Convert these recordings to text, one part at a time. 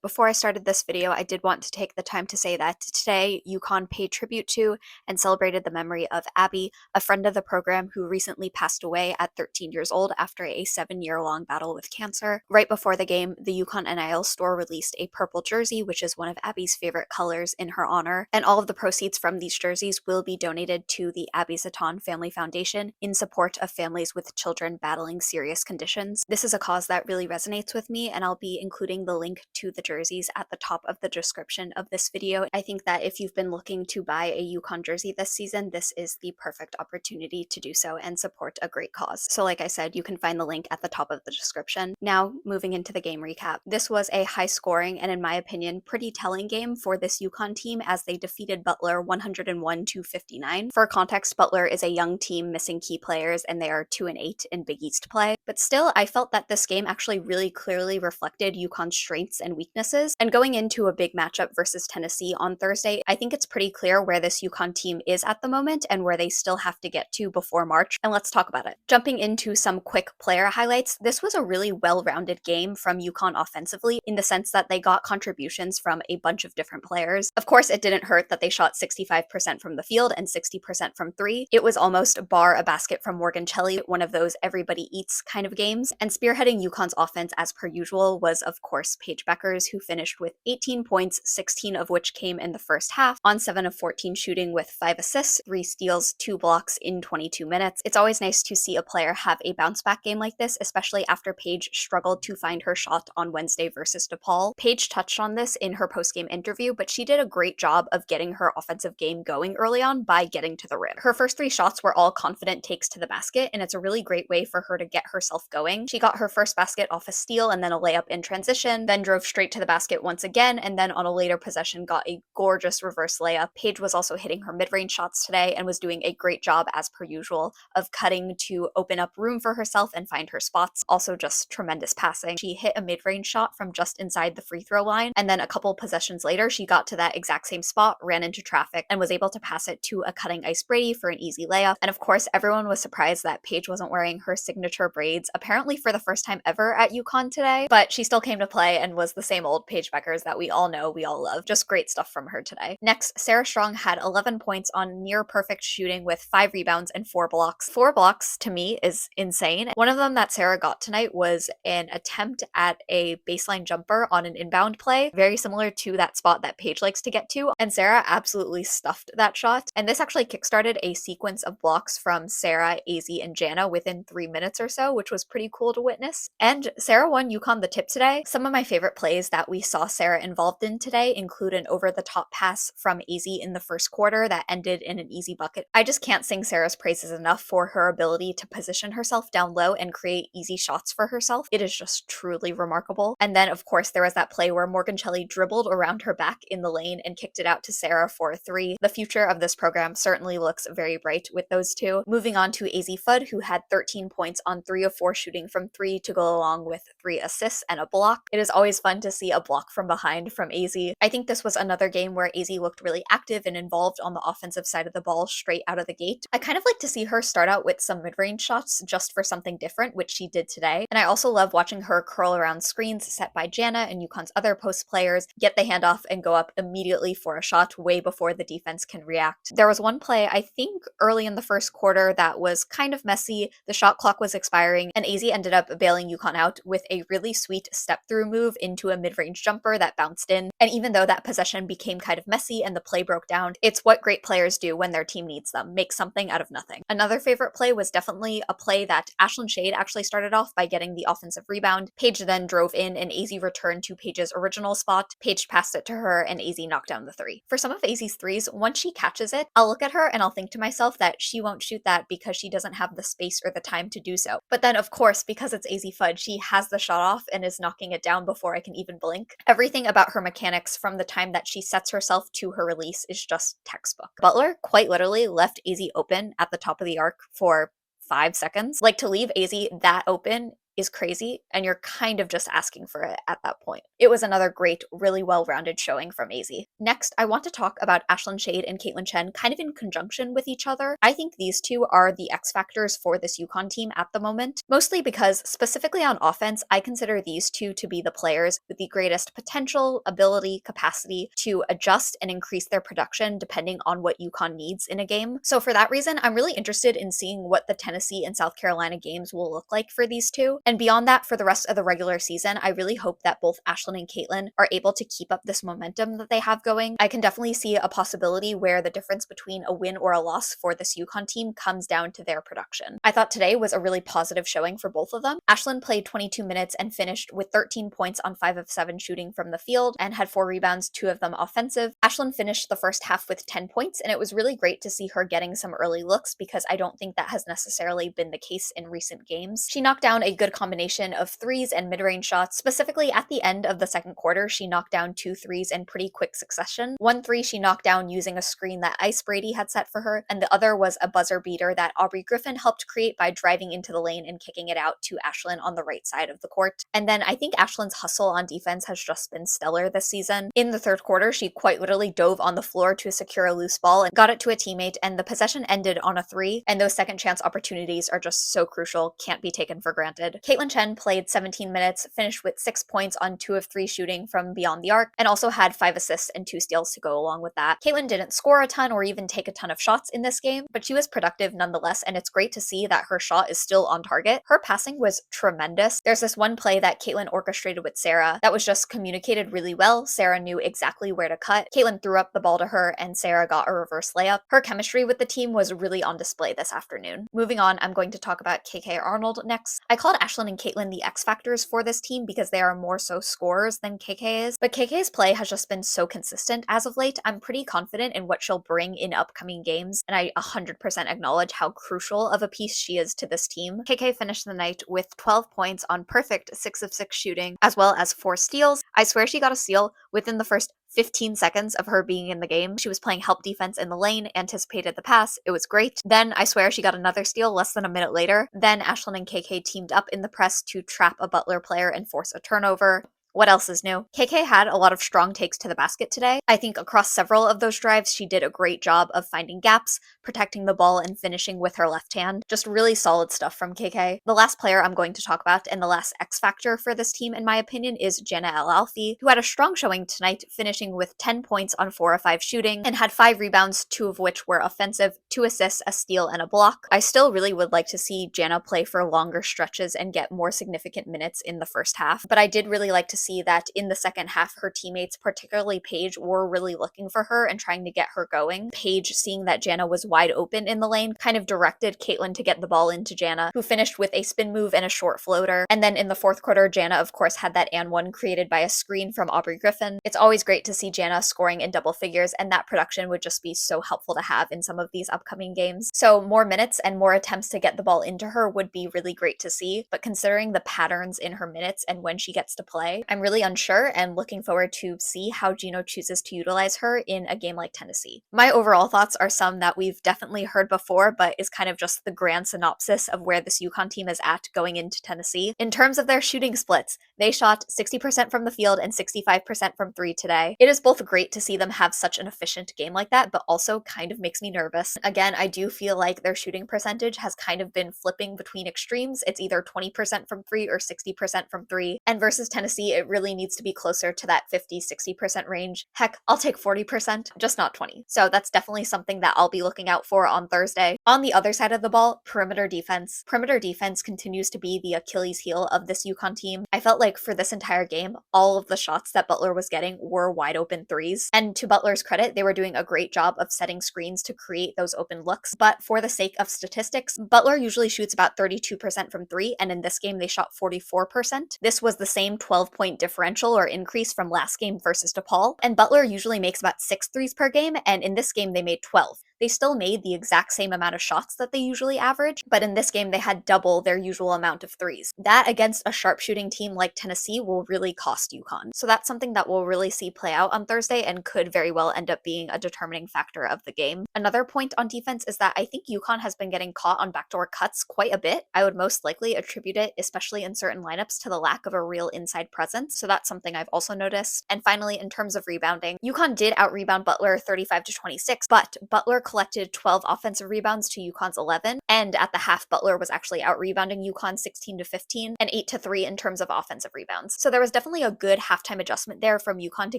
Before I started this video, I did want to take the time to say that today UConn paid tribute to and celebrated the memory of Abby, a friend of the program who recently passed away at 13 years old after a 7-year-long battle with cancer. Right before the game, the UConn NIL store released a purple jersey, which is one of Abby's favorite colors, in her honor, and all of the proceeds from these jerseys will be donated to the Abby Zaton Family Foundation in support of families with children battling serious conditions. This is a cause that really resonates with me, and I'll be including the link to the jerseys at the top of the description of this video. I think that if you've been looking to buy a UConn jersey this season, this is the perfect opportunity to do so and support a great cause. So like I said, you can find the link at the top of the description. Now, moving into the game recap. This was a high-scoring and, in my opinion, pretty telling game for this UConn team as they defeated Butler 101-59. For context, Butler is a young team missing key players, and they are 2-8 in Big East play. But still, I felt that this game actually really clearly reflected UConn's strengths and weaknesses. And going into a big matchup versus Tennessee on Thursday, I think it's pretty clear where this UConn team is at the moment and where they still have to get to before March, and let's talk about it. Jumping into some quick player highlights, this was a really well-rounded game from UConn offensively in the sense that they got contributions from a bunch of different players. Of course, it didn't hurt that they shot 65% from the field and 60% from three. It was almost bar a basket from Morgan Shelley, one of those everybody eats kind of games, and spearheading UConn's offense as per usual was, of course, Paige Bueckers, who finished with 18 points, 16 of which came in the first half, on 7 of 14 shooting with 5 assists, 3 steals, 2 blocks in 22 minutes. It's always nice to see a player have a bounce-back game like this, especially after Paige struggled to find her shot on Wednesday versus DePaul. Paige touched on this in her post-game interview, but she did a great job of getting her offensive game going early on by getting to the rim. Her first 3 shots were all confident takes to the basket, and it's a really great way for her to get herself going. She got her first basket off a steal and then a layup in transition, then drove straight to the basket once again, and then on a later possession got a gorgeous reverse layup. Paige was also hitting her mid-range shots today and was doing a great job, as per usual, of cutting to open up room for herself and find her spots. Also just tremendous passing. She hit a mid-range shot from just inside the free throw line, and then a couple possessions later she got to that exact same spot, ran into traffic, and was able to pass it to a cutting Ice Brady for an easy layup. And of course, everyone was surprised that Paige wasn't wearing her signature braids, apparently for the first time ever at UConn today, but she still came to play and was the same old Paige Bueckers that we all know, we all love. Just great stuff from her today. Next, Sarah Strong had 11 points on near perfect shooting with 5 rebounds and 4 blocks. 4 blocks to me is insane. One of them that Sarah got tonight was an attempt at a baseline jumper on an inbound play, very similar to that spot that Paige likes to get to, and Sarah absolutely stuffed that shot. And this actually kickstarted a sequence of blocks from Sarah, AZ, and Jana within 3 minutes or so, which was pretty cool to witness. And Sarah won UConn the tip today. Some of my favorite plays that we saw Sarah involved in today include an over-the-top pass from AZ in the first quarter that ended in an easy bucket. I just can't sing Sarah's praises enough for her ability to position herself down low and create easy shots for herself. It is just truly remarkable. And then, of course, there was that play where Morgan Shelley dribbled around her back in the lane and kicked it out to Sarah for a 3. The future of this program certainly looks very bright with those two. Moving on to AZ Fudd, who had 13 points on 3 of 4 shooting from 3 to go along with 3 assists and a block. It is always fun to see a block from behind from AZ. I think this was another game where AZ looked really active and involved on the offensive side of the ball straight out of the gate. I kind of like to see her start out with some mid-range shots just for something different, which she did today. And I also love watching her curl around screens set by Jana and UConn's other post players, get the handoff and go up immediately for a shot way before the defense can react. There was one play, I think early in the first quarter, that was kind of messy. The shot clock was expiring and AZ ended up bailing UConn out with a really sweet step-through move into a mid-range jumper that bounced in. And even though that possession became kind of messy and the play broke down, it's what great players do when their team needs them, make something out of nothing. Another favorite play was definitely a play that Ashlyn Shade actually started off by getting the offensive rebound. Paige then drove in and AZ returned to Paige's original spot. Paige passed it to her and AZ knocked down the 3. For some of AZ's threes, once she catches it, I'll look at her and I'll think to myself that she won't shoot that because she doesn't have the space or the time to do so. But then, of course, because it's AZ Fudd, she has the shot off and is knocking it down before I can even blink. Everything about her mechanics from the time that she sets herself to her release is just textbook. Butler quite literally left AZ open at the top of the arc for 5 seconds. Like, to leave AZ that open is crazy, and you're kind of just asking for it at that point. It was another great, really well-rounded showing from Maisie. Next, I want to talk about Ashlyn Shade and Caitlin Chen kind of in conjunction with each other. I think these two are the X factors for this UConn team at the moment, mostly because specifically on offense, I consider these two to be the players with the greatest potential, ability, capacity to adjust and increase their production depending on what UConn needs in a game. So for that reason, I'm really interested in seeing what the Tennessee and South Carolina games will look like for these two. And beyond that, for the rest of the regular season, I really hope that both Ashlyn and Caitlin are able to keep up this momentum that they have going. I can definitely see a possibility where the difference between a win or a loss for this UConn team comes down to their production. I thought today was a really positive showing for both of them. Ashlyn played 22 minutes and finished with 13 points on 5 of 7 shooting from the field and had 4 rebounds, 2 of them offensive. Ashlyn finished the first half with 10 points, and it was really great to see her getting some early looks because I don't think that has necessarily been the case in recent games. She knocked down a good combination of threes and mid-range shots. Specifically at the end of the second quarter, she knocked down 2 threes in pretty quick succession. 1 3 she knocked down using a screen that Ice Brady had set for her, and the other was a buzzer beater that Aubrey Griffin helped create by driving into the lane and kicking it out to Ashlyn on the right side of the court. And then I think Ashlyn's hustle on defense has just been stellar this season. In the third quarter, she quite literally dove on the floor to secure a loose ball and got it to a teammate, and the possession ended on a 3, and those second chance opportunities are just so crucial, can't be taken for granted. Caitlin Chen played 17 minutes, finished with 6 points on 2 of 3 shooting from beyond the arc, and also had 5 assists and 2 steals to go along with that. Caitlin didn't score a ton or even take a ton of shots in this game, but she was productive nonetheless, and it's great to see that her shot is still on target. Her passing was tremendous. There's this one play that Caitlin orchestrated with Sarah that was just communicated really well. Sarah knew exactly where to cut. Caitlin threw up the ball to her, and Sarah got a reverse layup. Her chemistry with the team was really on display this afternoon. Moving on, I'm going to talk about KK Arnold next. I called Ashlyn and Caitlin the X factors for this team because they are more so scorers than KK is, but KK's play has just been so consistent as of late. I'm pretty confident in what she'll bring in upcoming games, and I 100% acknowledge how crucial of a piece she is to this team. KK finished the night with 12 points on perfect 6 of 6 shooting, as well as 4 steals. I swear she got a steal within the first 15 seconds of her being in the game. She was playing help defense in the lane, anticipated the pass, it was great. Then I swear she got another steal less than a minute later. Then Ashlyn and KK teamed up in the press to trap a Butler player and force a turnover. What else is new? KK had a lot of strong takes to the basket today. I think across several of those drives, she did a great job of finding gaps, protecting the ball, and finishing with her left hand. Just really solid stuff from KK. The last player I'm going to talk about, and the last X factor for this team, in my opinion, is Jana El-Alfi, who had a strong showing tonight, finishing with 10 points on 4 of 5 shooting, and had 5 rebounds, 2 of which were offensive, 2 assists, a steal, and a block. I still really would like to see Jana play for longer stretches and get more significant minutes in the first half, but I did really like to see that in the second half, her teammates, particularly Paige, were really looking for her and trying to get her going. Paige, seeing that Jana was wide open in the lane, kind of directed Caitlin to get the ball into Jana, who finished with a spin move and a short floater. And then in the fourth quarter, Jana, of course, had that and one created by a screen from Aubrey Griffin. It's always great to see Jana scoring in double figures, and that production would just be so helpful to have in some of these upcoming games. So more minutes and more attempts to get the ball into her would be really great to see, but considering the patterns in her minutes and when she gets to play, I'm really unsure and looking forward to see how Gino chooses to utilize her in a game like Tennessee. My overall thoughts are some that we've definitely heard before, but is kind of just the grand synopsis of where this UConn team is at going into Tennessee. In terms of their shooting splits, they shot 60% from the field and 65% from 3 today. It is both great to see them have such an efficient game like that, but also kind of makes me nervous. Again, I do feel like their shooting percentage has kind of been flipping between extremes. It's either 20% from 3 or 60% from 3, and versus Tennessee, it really needs to be closer to that 50-60% range. Heck, I'll take 40%, just not 20. So that's definitely something that I'll be looking out for on Thursday. On the other side of the ball, perimeter defense. Perimeter defense continues to be the Achilles heel of this UConn team. I felt like for this entire game, all of the shots that Butler was getting were wide open threes. And to Butler's credit, they were doing a great job of setting screens to create those open looks. But for the sake of statistics, Butler usually shoots about 32% from 3, and in this game they shot 44%. This was the same 12-point differential or increase from last game versus DePaul, and Butler usually makes about 6 threes per game, and in this game they made 12. they still made the exact same amount of shots that they usually average, but in this game they had double their usual amount of threes. That against a sharpshooting team like Tennessee will really cost UConn. So that's something that we'll really see play out on Thursday and could very well end up being a determining factor of the game. Another point on defense is that I think UConn has been getting caught on backdoor cuts quite a bit. I would most likely attribute it, especially in certain lineups, to the lack of a real inside presence. So that's something I've also noticed. And finally, in terms of rebounding, UConn did out-rebound Butler 35-26, but Butler collected 12 offensive rebounds to UConn's 11, and at the half, Butler was actually out-rebounding UConn 16-15 and 8-3 in terms of offensive rebounds. So there was definitely a good halftime adjustment there from UConn to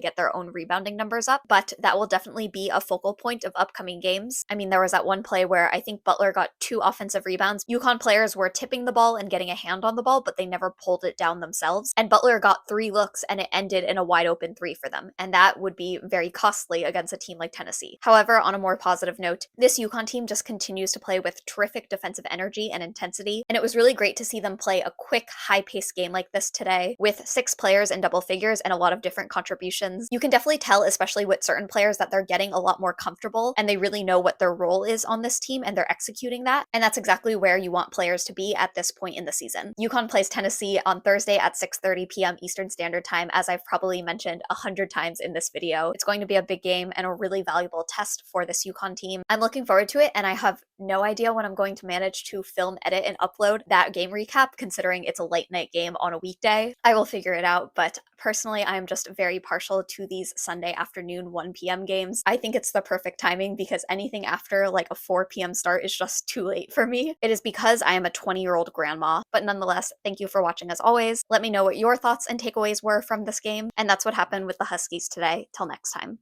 get their own rebounding numbers up, but that will definitely be a focal point of upcoming games. I mean, there was that one play where I think Butler got 2 offensive rebounds. UConn players were tipping the ball and getting a hand on the ball, but they never pulled it down themselves. And Butler got 3 looks and it ended in a wide open 3 for them. And that would be very costly against a team like Tennessee. However, on a more positive note, this UConn team just continues to play with terrific defensive energy and intensity. And it was really great to see them play a quick, high-paced game like this today with 6 players in double figures and a lot of different contributions. You can definitely tell, especially with certain players, that they're getting a lot more comfortable and they really know what their role is on this team and they're executing that. And that's exactly where you want players to be at this point in the season. UConn plays Tennessee on Thursday at 6:30 p.m. Eastern Standard Time, as I've probably mentioned 100 times in this video. It's going to be a big game and a really valuable test for this UConn team. I'm looking forward to it, and I have no idea when I'm going to manage to film, edit, and upload that game recap, considering it's a late night game on a weekday. I will figure it out, but personally, I'm just very partial to these Sunday afternoon 1 p.m. games. I think it's the perfect timing because anything after like a 4 p.m. start is just too late for me. It is because I am a 20-year-old grandma, but nonetheless, thank you for watching as always. Let me know what your thoughts and takeaways were from this game, and that's what happened with the Huskies today. Till next time.